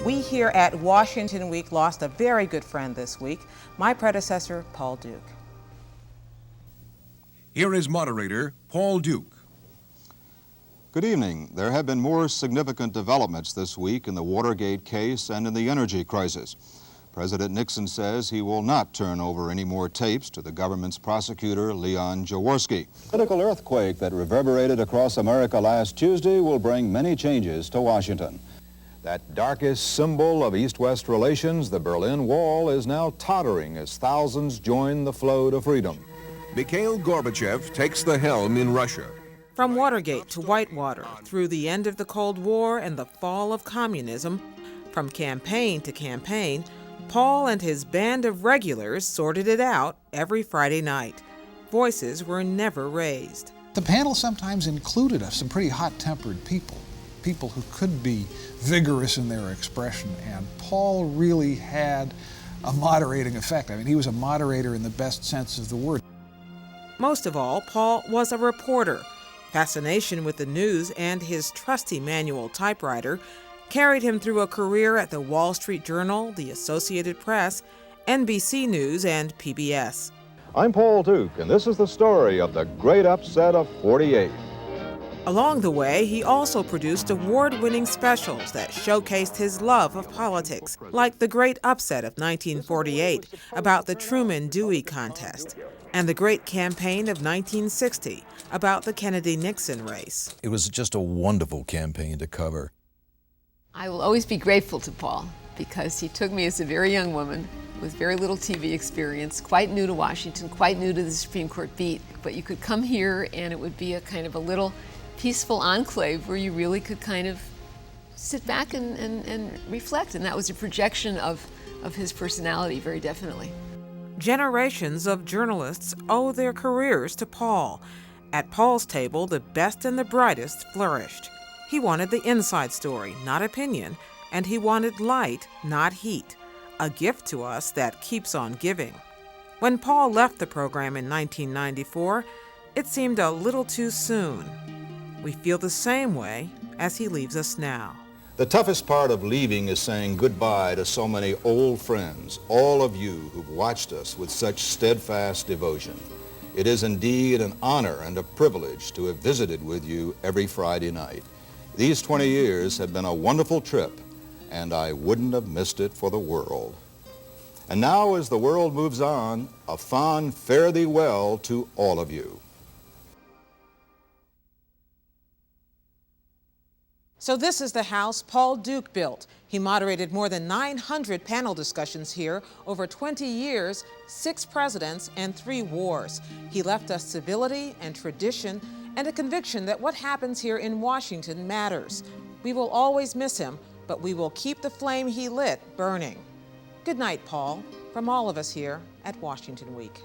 We here at Washington Week lost a very good friend this week, my predecessor, Paul Duke. Here is moderator Paul Duke. Good evening. There have been more significant developments this week in the Watergate case and in the energy crisis. President Nixon says he will not turn over any more tapes to the government's prosecutor, Leon Jaworski. The political earthquake that reverberated across America last Tuesday will bring many changes to Washington. That darkest symbol of East-West relations, the Berlin Wall, is now tottering as thousands join the flow to freedom. Mikhail Gorbachev takes the helm in Russia. From Watergate to Whitewater, through the end of the Cold War and the fall of communism, from campaign to campaign, Paul and his band of regulars sorted it out every Friday night. Voices were never raised. The panel sometimes included some pretty hot-tempered people who could be vigorous in their expression, and Paul really had a moderating effect. I mean, he was a moderator in the best sense of the word. Most of all, Paul was a reporter. Fascination with the news and his trusty manual typewriter carried him through a career at the Wall Street Journal, the Associated Press, NBC News, and PBS. I'm Paul Duke, and this is the story of the great upset of '48. Along the way, he also produced award-winning specials that showcased his love of politics, like The Great Upset of 1948, about the Truman-Dewey contest, and The Great Campaign of 1960, about the Kennedy-Nixon race. It was just a wonderful campaign to cover. I will always be grateful to Paul because he took me as a very young woman with very little TV experience, quite new to Washington, quite new to the Supreme Court beat. But you could come here and it would be a kind of a little peaceful enclave where you really could kind of sit back and reflect. And that was a projection of his personality, very definitely. Generations of journalists owe their careers to Paul. At Paul's table, the best and the brightest flourished. He wanted the inside story, not opinion, and he wanted light, not heat, a gift to us that keeps on giving. When Paul left the program in 1994, it seemed a little too soon. We feel the same way as he leaves us now. The toughest part of leaving is saying goodbye to so many old friends, all of you who've watched us with such steadfast devotion. It is indeed an honor and a privilege to have visited with you every Friday night. These 20 years have been a wonderful trip, and I wouldn't have missed it for the world. And now, as the world moves on, a fond fare thee well to all of you. So this is the house Paul Duke built. He moderated more than 900 panel discussions here over 20 years, 6 presidents, and 3 wars. He left us civility and tradition and a conviction that what happens here in Washington matters. We will always miss him, but we will keep the flame he lit burning. Good night, Paul, from all of us here at Washington Week.